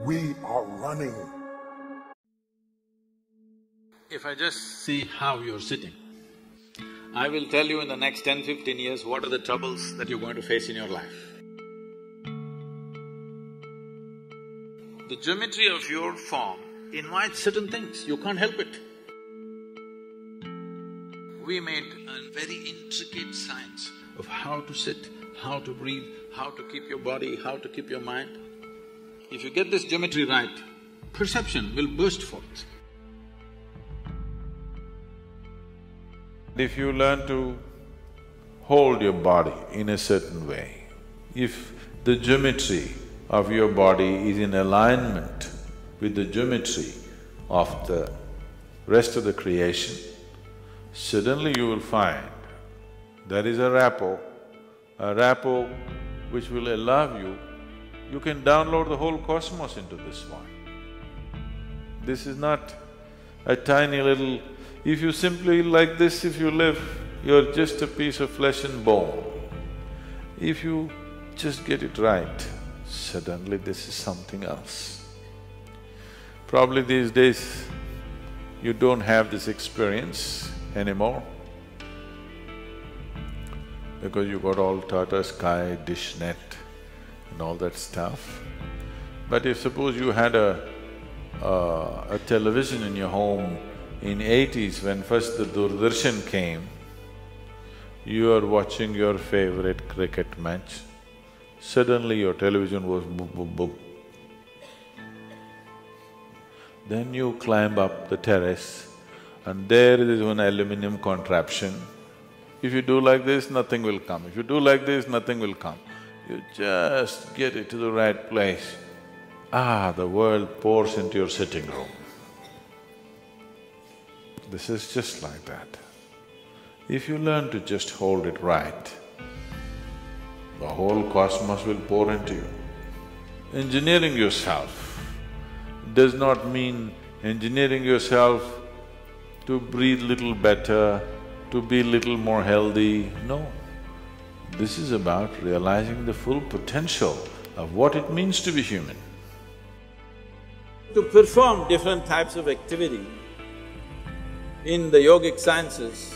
We are running. If I just see how you're sitting, I will tell you in the next 10-15 years what are the troubles that you're going to face in your life. The geometry of your form invites certain things, you can't help it. We made a very intricate science of how to sit, how to breathe, how to keep your body, how to keep your mind. If you get this geometry right, perception will burst forth. If you learn to hold your body in a certain way, if the geometry of your body is in alignment with the geometry of the rest of the creation, suddenly you will find there is a rapport which will allow you can download the whole cosmos into this one. This is not a tiny little… If you simply like this, if you live, you're just a piece of flesh and bone. If you just get it right, suddenly this is something else. Probably these days, you don't have this experience anymore because you got all Tata Sky, dish net and all that stuff. But if suppose you had a television in your home in 80s when first the Doordarshan came, you are watching your favorite cricket match, suddenly your television was boop, boop, boop. Then you climb up the terrace and there is one aluminum contraption. If you do like this, nothing will come. If you do like this, nothing will come. You just get it to the right place. The world pours into your sitting room. This is just like that. If you learn to just hold it right, the whole cosmos will pour into you. Engineering yourself does not mean engineering yourself to breathe little better, to be little more healthy, no. This is about realizing the full potential of what it means to be human. To perform different types of activity, in the yogic sciences,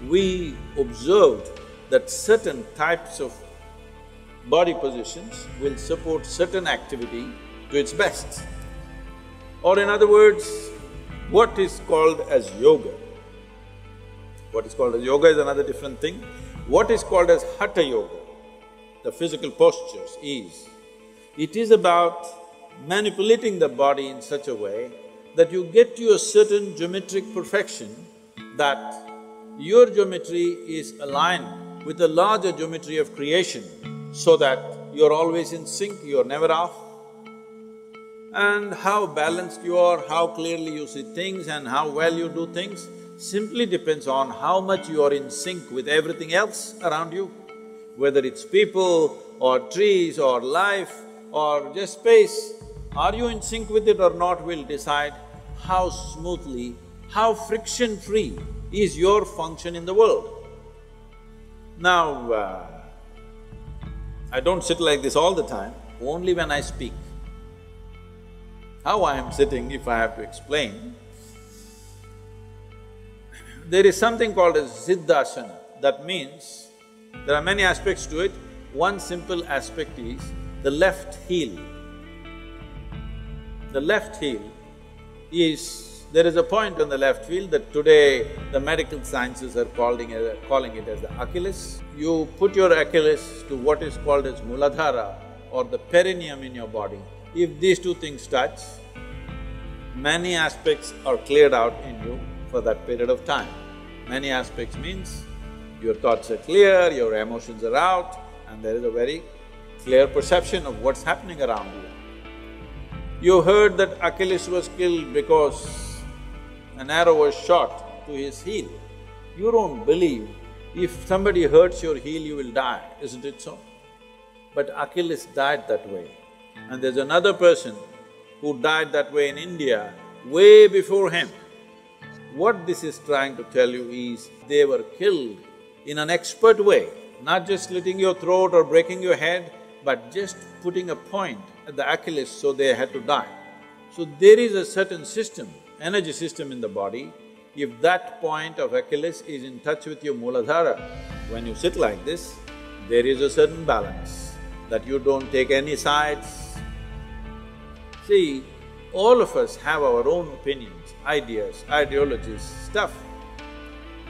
we observed that certain types of body positions will support certain activity to its best. Or in other words, what is called as yoga. What is called as yoga is another different thing. What is called as hatha yoga, the physical postures, it is about manipulating the body in such a way that you get to a certain geometric perfection, that your geometry is aligned with the larger geometry of creation so that you're always in sync, you're never off. And how balanced you are, how clearly you see things and how well you do things simply depends on how much you are in sync with everything else around you. Whether it's people or trees or life or just space, are you in sync with it or not will decide how smoothly, how friction-free is your function in the world. Now, I don't sit like this all the time, only when I speak. How I am sitting, if I have to explain, there is something called as Siddhasana. That means, there are many aspects to it. One simple aspect is the left heel. The left heel is… there is a point on the left heel that today the medical sciences are calling it as the Achilles. You put your Achilles to what is called as Muladhara or the perineum in your body. If these two things touch, many aspects are cleared out in you for that period of time. Many aspects means your thoughts are clear, your emotions are out, and there is a very clear perception of what's happening around you. You heard that Achilles was killed because an arrow was shot to his heel. You don't believe if somebody hurts your heel, you will die, isn't it so? But Achilles died that way. And there's another person who died that way in India way before him. What this is trying to tell you is, they were killed in an expert way, not just slitting your throat or breaking your head, but just putting a point at the Achilles, so they had to die. So there is a certain system, energy system in the body. If that point of Achilles is in touch with your Mooladhara, when you sit like this, there is a certain balance, that you don't take any sides. See, all of us have our own opinions, ideas, ideologies, stuff,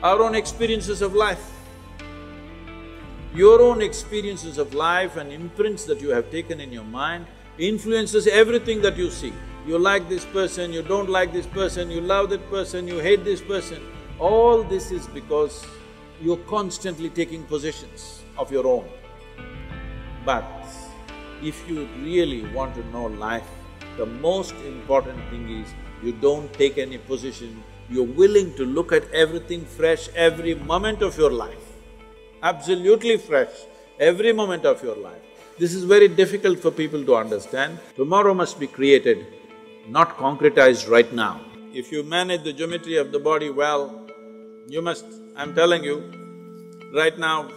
our own experiences of life. Your own experiences of life and imprints that you have taken in your mind influences everything that you see. You like this person, you don't like this person, you love that person, you hate this person. All this is because you're constantly taking positions of your own. But if you really want to know life, the most important thing is you don't take any position, you're willing to look at everything fresh every moment of your life. Absolutely fresh, every moment of your life. This is very difficult for people to understand. Tomorrow must be created, not concretized right now. If you manage the geometry of the body well, you must… I'm telling you, right now,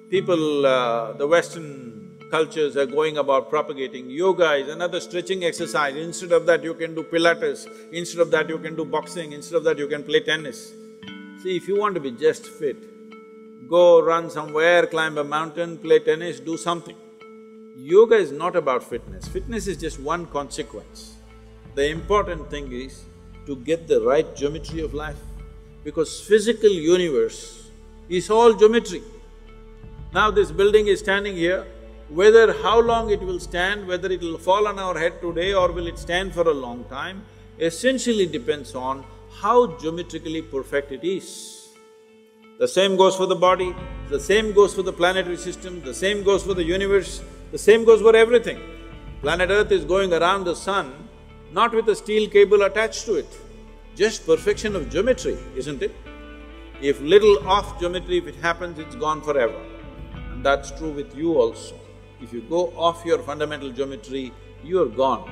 people… the Western cultures are going about propagating yoga is another stretching exercise. Instead of that, you can do Pilates, instead of that, you can do boxing, instead of that, you can play tennis. See, if you want to be just fit, go run somewhere, climb a mountain, play tennis, do something. Yoga is not about fitness, fitness is just one consequence. The important thing is to get the right geometry of life, because physical universe is all geometry. Now this building is standing here, whether how long it will stand, whether it will fall on our head today or will it stand for a long time, essentially depends on how geometrically perfect it is. The same goes for the body, the same goes for the planetary system, the same goes for the universe, the same goes for everything. Planet Earth is going around the sun, not with a steel cable attached to it, just perfection of geometry, isn't it? If little off geometry, if it happens, it's gone forever. And that's true with you also. If you go off your fundamental geometry, you are gone.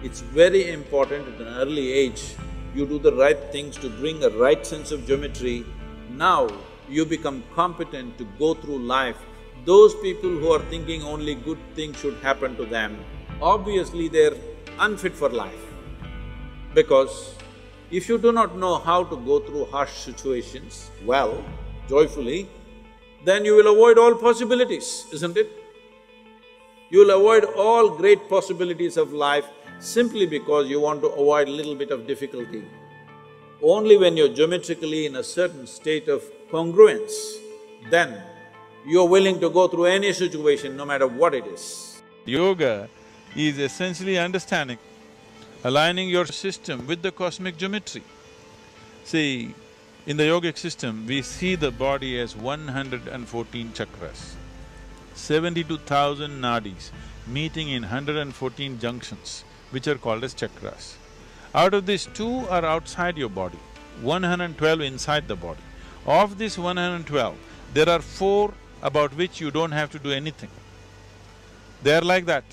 It's very important at an early age, you do the right things to bring a right sense of geometry. Now, you become competent to go through life. Those people who are thinking only good things should happen to them, obviously they're unfit for life. Because if you do not know how to go through harsh situations well, joyfully, then you will avoid all possibilities, isn't it? You will avoid all great possibilities of life simply because you want to avoid a little bit of difficulty. Only when you're geometrically in a certain state of congruence, then you're willing to go through any situation, no matter what it is. Yoga is essentially understanding, aligning your system with the cosmic geometry. See, in the yogic system, we see the body as 114 chakras, 72,000 nadis meeting in 114 junctions, which are called as chakras. Out of these, 2 are outside your body, 112 inside the body. Of this 112, there are 4 about which you don't have to do anything. They are like that.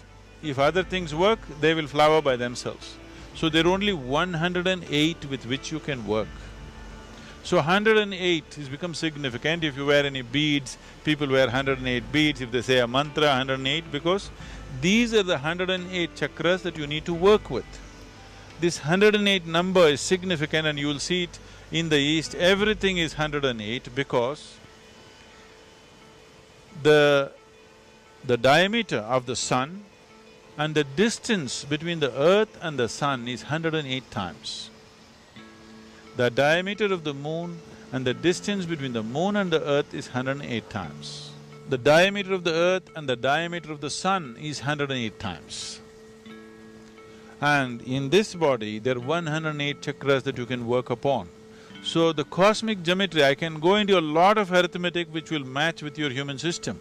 If other things work, they will flower by themselves. So there are only 108 with which you can work. So 108 has become significant. If you wear any beads, people wear 108 beads. If they say a mantra, 108, because these are the 108 chakras that you need to work with. This 108 number is significant, and you will see it in the East, everything is 108 because the diameter of the sun and the distance between the earth and the sun is 108 times. The diameter of the moon and the distance between the moon and the earth is 108 times. The diameter of the earth and the diameter of the sun is 108 times. And in this body, there are 108 chakras that you can work upon. So the cosmic geometry, I can go into a lot of arithmetic which will match with your human system.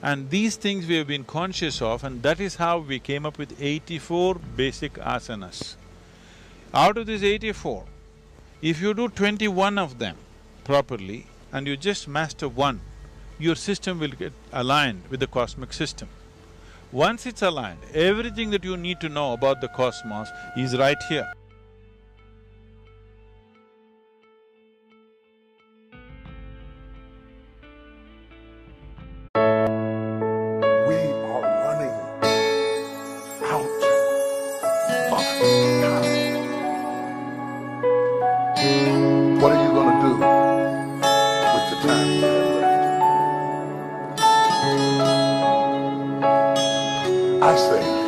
And these things we have been conscious of, and that is how we came up with 84 basic asanas. Out of these 84, if you do 21 of them properly and you just master one, your system will get aligned with the cosmic system. Once it's aligned, everything that you need to know about the cosmos is right here. We are running last thing.